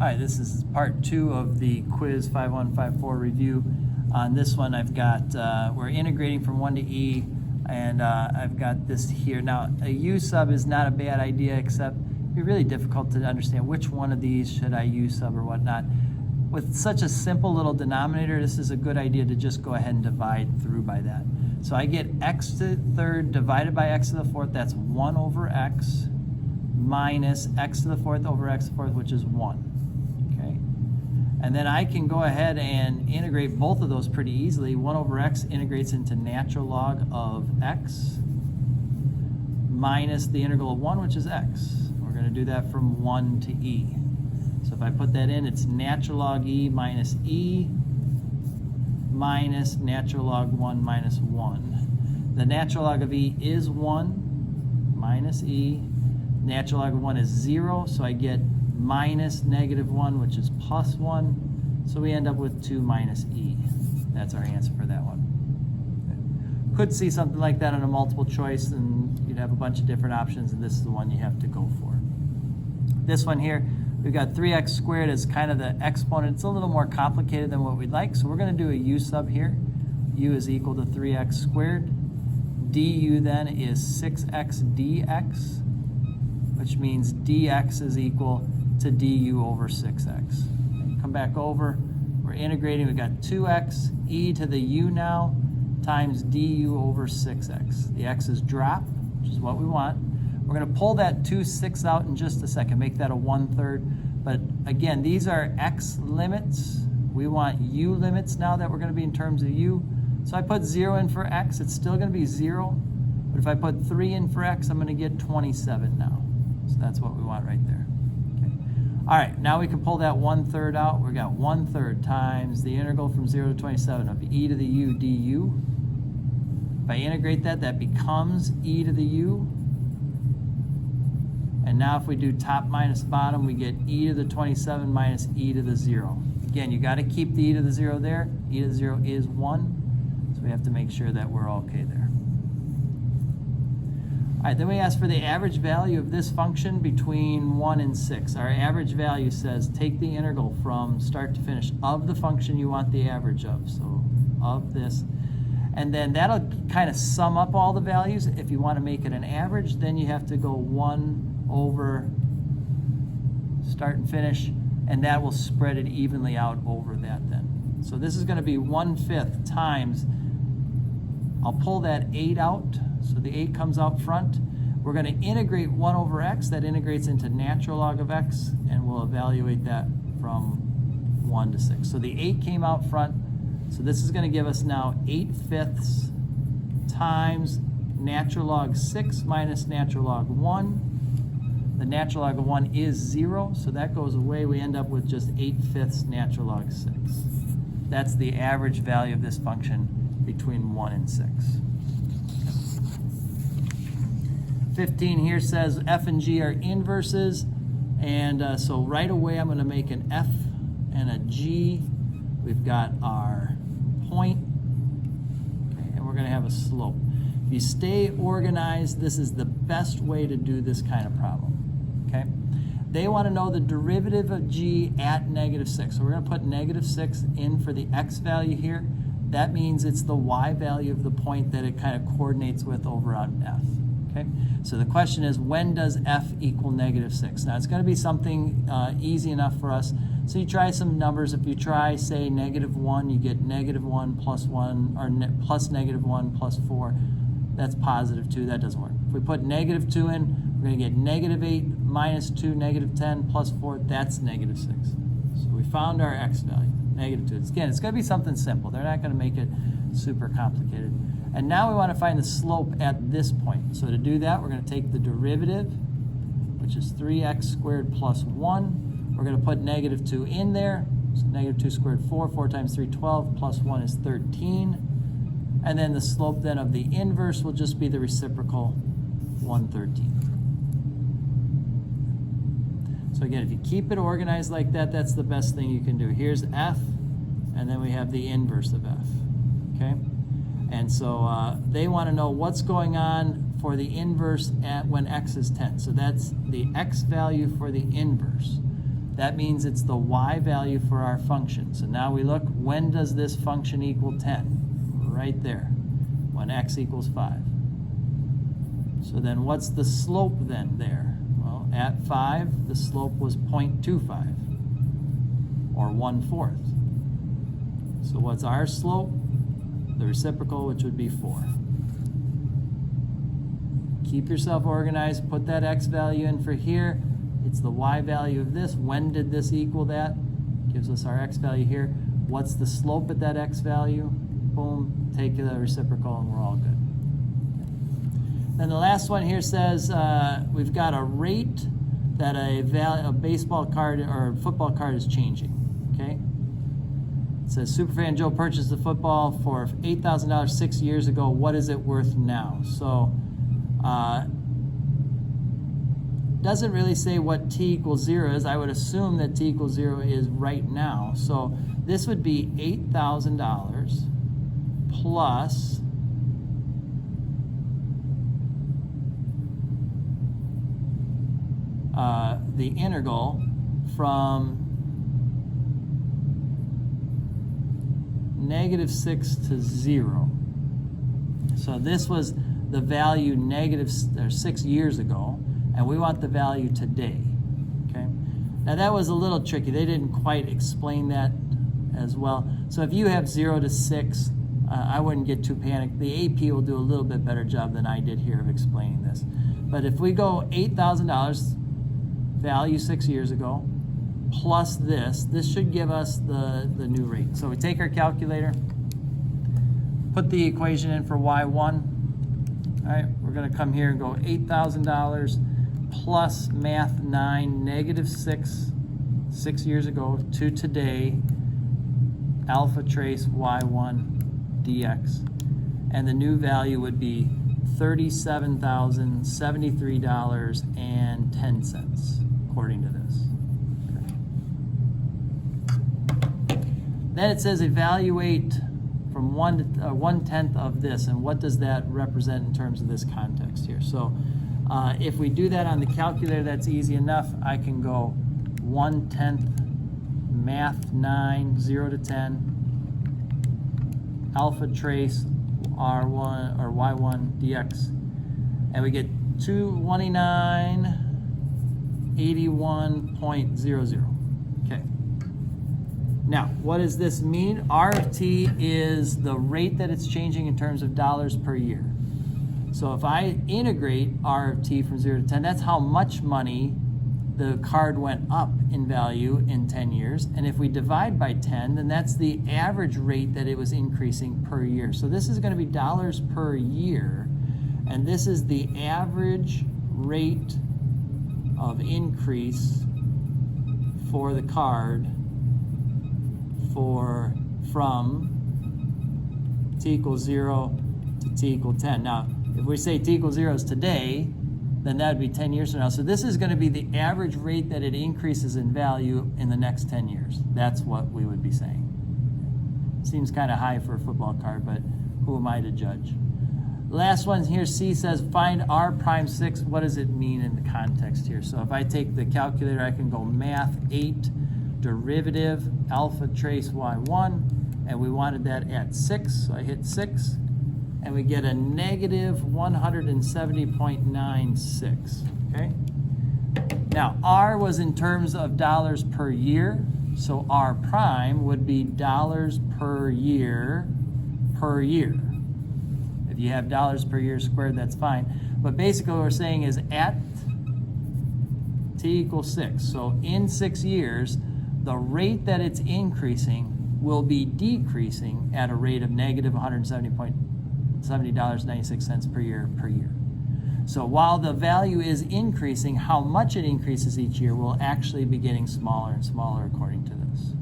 Hi, this is part 2 of the quiz 5154 review. On this one I've got, we're integrating from 1 to e, and I've got this here. Now a u sub is not a bad idea, except it'd be really difficult to understand which one of these should I u sub or whatnot. With such a simple little denominator, this is a good idea to just go ahead and divide through by that. So I get x to the third divided by x to the fourth, that's 1 over x, minus x to the fourth over x to the fourth, which is 1. And then I can go ahead and integrate both of those pretty easily. 1 over x integrates into natural log of x minus the integral of 1, which is x. We're going to do that from 1 to e. So if I put that in, it's natural log e minus natural log 1 minus 1. The natural log of e is 1 minus e. Natural log of 1 is 0, so I get minus negative 1, which is plus 1. So we end up with 2 minus e. That's our answer for that one. Could see something like that on a multiple choice, and you'd have a bunch of different options, and this is the one you have to go for. This one here, we've got 3x squared as kind of the exponent. It's a little more complicated than what we'd like, so we're going to do a u sub here. U is equal to 3x squared. Du then is 6x dx, which means dx is equal to du over 6x. Come back over, we're integrating, we've got 2x, e to the u now, times du over 6x. The x's drop, which is what we want. We're going to pull that 2 6 out in just a second, make that a 1/3. But again, these are x limits. We want u limits now that we're going to be in terms of u. So I put 0 in for x, it's still going to be 0. But if I put 3 in for x, I'm going to get 27 now. So that's what we want right there. All right, now we can pull that 1/3 out. We've got 1/3 times the integral from 0 to 27 of e to the u du. If I integrate that, that becomes e to the u. And now if we do top minus bottom, we get e to the 27 minus e to the 0. Again, you got to keep the e to the 0 there. E to the 0 is 1, so we have to make sure that we're okay there. All right, then we ask for the average value of this function between 1 and 6. Our average value says take the integral from start to finish of the function you want the average of, so of this. And then that'll kind of sum up all the values. If you want to make it an average, then you have to go 1 over start and finish, and that will spread it evenly out over that then. So this is going to be 1/5 times, I'll pull that 8 out. So the 8 comes out front. We're going to integrate 1 over x. That integrates into natural log of x, and we'll evaluate that from 1 to 6. So the 8 came out front. So this is going to give us now 8/5 times natural log 6 minus natural log 1. The natural log of 1 is 0, so that goes away. We end up with just 8/5 natural log 6. That's the average value of this function between 1 and 6. 15 here says f and g are inverses, and so right away I'm going to make an f and a g. We've got our point, okay, and we're going to have a slope. If you stay organized, this is the best way to do this kind of problem. Okay, they want to know the derivative of g at -6, so we're going to put -6 in for the x value here. That means it's the y value of the point that it kind of coordinates with over on f. Okay, so the question is, when does f equal -6? Now it's going to be something easy enough for us. So you try some numbers. If you try, say, -1, you get -1 plus 1, or plus -1 plus 4. That's +2. That doesn't work. If we put -2 in, we're going to get -8 minus 2, -10 plus 4. That's -6. So we found our x value, -2. Again, it's going to be something simple. They're not going to make it super complicated. And now we want to find the slope at this point. So to do that, we're going to take the derivative, which is 3x squared plus 1. We're going to put -2 in there. So -2 squared 4. 4 times 3, 12. Plus 1 is 13. And then the slope then of the inverse will just be the reciprocal 1/13. So again, if you keep it organized like that, that's the best thing you can do. Here's f, and then we have the inverse of f. Okay? And so they want to know what's going on for the inverse at when x is 10. So that's the x value for the inverse. That means it's the y value for our function. So now we look, when does this function equal 10? Right there, when x equals 5. So then what's the slope then there? Well, at 5, the slope was 0.25, or 1/4. So what's our slope? The reciprocal, which would be 4. Keep yourself organized, put that x value in for here. It's the y value of this. When did this equal that? Gives us our x value here. What's the slope at that x value? Boom, take the reciprocal and we're all good. Then the last one here says we've got a rate that a baseball card or football card is changing, okay? It says Superfan Joe purchased the football for $8,000 6 years ago. What is it worth now? So doesn't really say what t equals 0 is. I would assume that t equals 0 is right now. So this would be $8,000 plus the integral from -6 to 0. So this was the value -6 years ago, and we want the value today. Okay. Now that was a little tricky. They didn't quite explain that as well. So if you have 0 to 6, I wouldn't get too panicked. The AP will do a little bit better job than I did here of explaining this. But if we go $8,000 value 6 years ago plus this should give us the new rate. So we take our calculator, put the equation in for y1. All right, we're going to come here and go $8,000 plus math 9 -6 years ago to today, alpha trace y1 dx. And the new value would be $37,073.10 according to this. Okay. Then it says evaluate from 1/10 of this, and what does that represent in terms of this context here? So if we do that on the calculator, that's easy enough. I can go 1/10 math 9 0 to 10 alpha trace r1 or y1 dx, and we get 229.81.00. Okay. Now, what does this mean? R of t is the rate that it's changing in terms of dollars per year. So if I integrate R of t from 0 to 10, that's how much money the card went up in value in 10 years. And if we divide by 10, then that's the average rate that it was increasing per year. So this is going to be dollars per year, and this is the average rate of increase for the card from t equals 0 to t equals 10. Now, if we say t equals 0 is today, then that would be 10 years from now. So this is going to be the average rate that it increases in value in the next 10 years. That's what we would be saying. Seems kind of high for a football card, but who am I to judge? Last one here, C says find R prime 6. What does it mean in the context here? So if I take the calculator, I can go math 8, derivative, alpha trace y1, and we wanted that at 6, so I hit 6. And we get a negative 170.96, okay? Now, R was in terms of dollars per year, so R prime would be dollars per year. If you have dollars per year squared, that's fine. But basically what we're saying is at t equals 6, so in 6 years, the rate that it's increasing will be decreasing at a rate of negative $170.96 per year. So while the value is increasing, how much it increases each year will actually be getting smaller and smaller according to this.